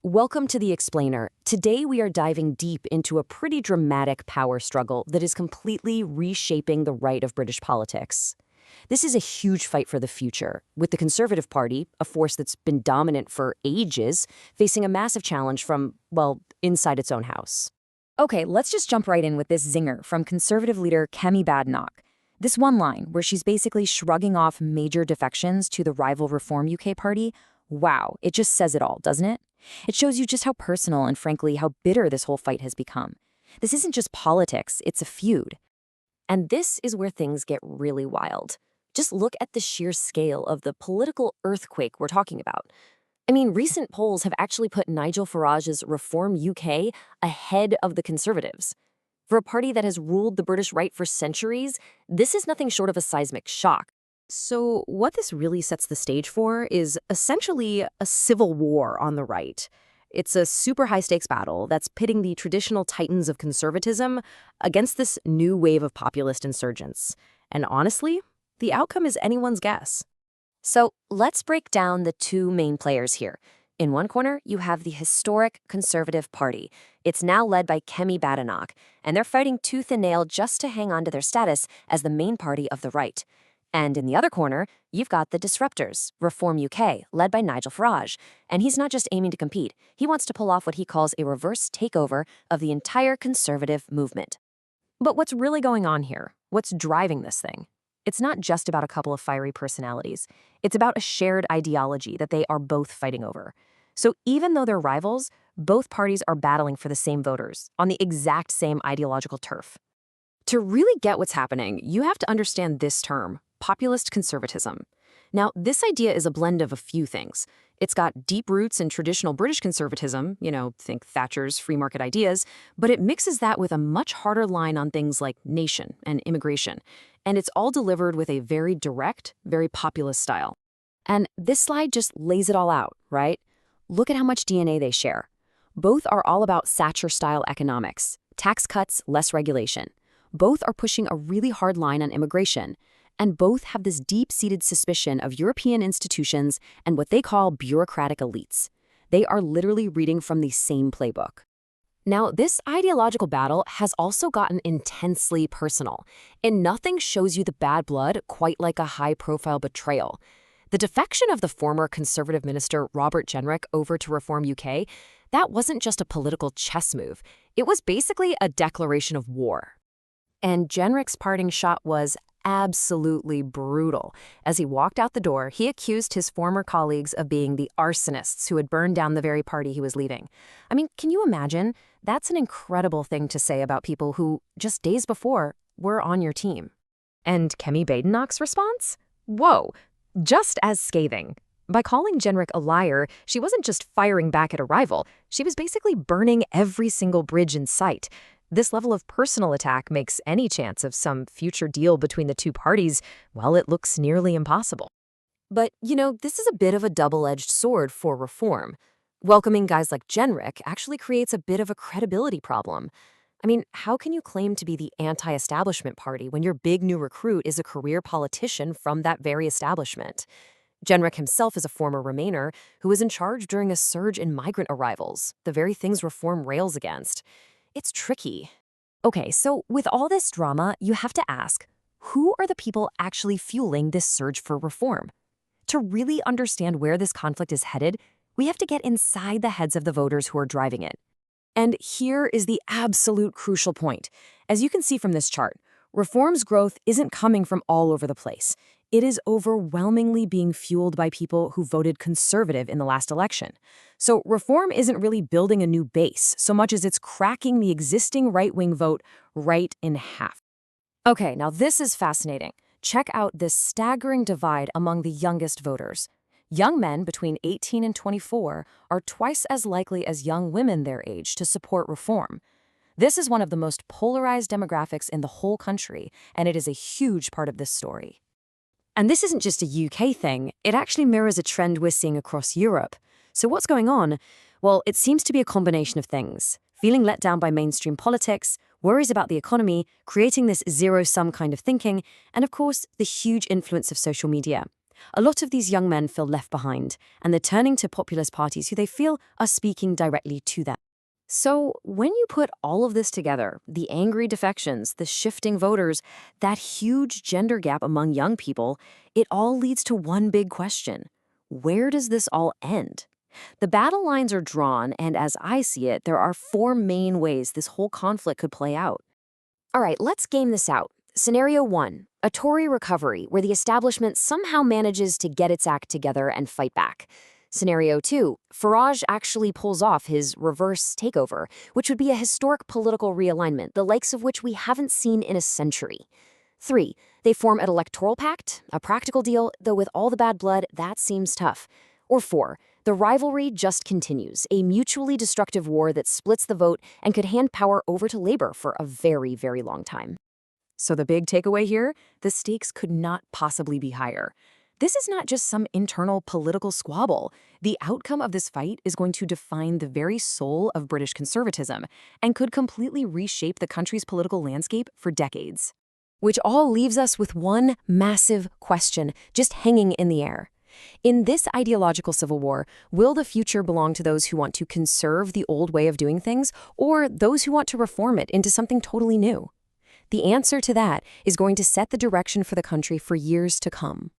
Welcome to The Explainer. Today we are diving deep into a pretty dramatic power struggle that is completely reshaping the right of British politics. This is a huge fight for the future, with the Conservative Party, a force that's been dominant for ages, facing a massive challenge from, well, inside its own house. Okay, let's just jump right in with this zinger from Conservative leader Kemi Badenoch. This one line, where she's basically shrugging off major defections to the rival Reform UK party, wow, it just says it all, doesn't it? It shows you just how personal and frankly how bitter this whole fight has become. This isn't just politics, it's a feud. And this is where things get really wild. Just look at the sheer scale of the political earthquake we're talking about. I mean, recent polls have actually put Nigel Farage's Reform UK ahead of the Conservatives. For a party that has ruled the British right for centuries, this is nothing short of a seismic shock. So what this really sets the stage for is essentially a civil war on the right. It's a super high-stakes battle that's pitting the traditional titans of conservatism against this new wave of populist insurgents. And honestly, the outcome is anyone's guess. So let's break down the two main players here. In one corner, you have the historic Conservative Party. It's now led by Kemi Badenoch, and they're fighting tooth and nail just to hang on to their status as the main party of the right. And in the other corner, you've got the disruptors, Reform UK, led by Nigel Farage. And he's not just aiming to compete. He wants to pull off what he calls a reverse takeover of the entire conservative movement. But what's really going on here? What's driving this thing? It's not just about a couple of fiery personalities. It's about a shared ideology that they are both fighting over. So even though they're rivals, both parties are battling for the same voters, on the exact same ideological turf. To really get what's happening, you have to understand this term, populist conservatism. Now, this idea is a blend of a few things. It's got deep roots in traditional British conservatism, think Thatcher's free market ideas, but it mixes that with a much harder line on things like nation and immigration. And it's all delivered with a very direct, very populist style. And this slide just lays it all out, right? Look at how much DNA they share. Both are all about Thatcher-style economics, tax cuts, less regulation. Both are pushing a really hard line on immigration. And both have this deep-seated suspicion of European institutions and what they call bureaucratic elites. They are literally reading from the same playbook. Now, this ideological battle has also gotten intensely personal, and nothing shows you the bad blood quite like a high-profile betrayal. The defection of the former Conservative minister Robert Jenrick over to Reform UK, that wasn't just a political chess move. It was basically a declaration of war. And Jenrick's parting shot was absolutely brutal. As he walked out the door, he accused his former colleagues of being the arsonists who had burned down the very party he was leaving. I mean, can you imagine? That's an incredible thing to say about people who, just days before, were on your team. And Kemi Badenoch's response? Whoa, just as scathing. By calling Jenrick a liar, she wasn't just firing back at a rival. She was basically burning every single bridge in sight. This level of personal attack makes any chance of some future deal between the two parties, well, it looks nearly impossible. But, this is a bit of a double-edged sword for Reform. Welcoming guys like Jenrick actually creates a bit of a credibility problem. I mean, how can you claim to be the anti-establishment party when your big new recruit is a career politician from that very establishment? Jenrick himself is a former Remainer who was in charge during a surge in migrant arrivals, the very things Reform rails against. It's tricky. Okay, so with all this drama, you have to ask, who are the people actually fueling this surge for reform? To really understand where this conflict is headed, we have to get inside the heads of the voters who are driving it. And here is the absolute crucial point. As you can see from this chart, Reform's growth isn't coming from all over the place. It is overwhelmingly being fueled by people who voted Conservative in the last election. So Reform isn't really building a new base so much as it's cracking the existing right-wing vote right in half. Okay, now this is fascinating. Check out this staggering divide among the youngest voters. Young men between 18 and 24 are twice as likely as young women their age to support Reform. This is one of the most polarized demographics in the whole country, and it is a huge part of this story. And this isn't just a UK thing, it actually mirrors a trend we're seeing across Europe. So what's going on? Well, it seems to be a combination of things. Feeling let down by mainstream politics, worries about the economy, creating this zero-sum kind of thinking, and of course, the huge influence of social media. A lot of these young men feel left behind, and they're turning to populist parties who they feel are speaking directly to them. So, when you put all of this together, the angry defections, the shifting voters, that huge gender gap among young people, it all leads to one big question. Where does this all end? The battle lines are drawn, and as I see it, there are four main ways this whole conflict could play out. All right, let's game this out. Scenario 1, a Tory recovery where the establishment somehow manages to get its act together and fight back. Scenario 2, Farage actually pulls off his reverse takeover, which would be a historic political realignment, the likes of which we haven't seen in a century. 3, they form an electoral pact, a practical deal, though with all the bad blood, that seems tough. Or 4, the rivalry just continues, a mutually destructive war that splits the vote and could hand power over to Labor for a very, very long time. So the big takeaway here, the stakes could not possibly be higher. This is not just some internal political squabble. The outcome of this fight is going to define the very soul of British conservatism and could completely reshape the country's political landscape for decades. Which all leaves us with one massive question just hanging in the air. In this ideological civil war, will the future belong to those who want to conserve the old way of doing things or those who want to reform it into something totally new? The answer to that is going to set the direction for the country for years to come.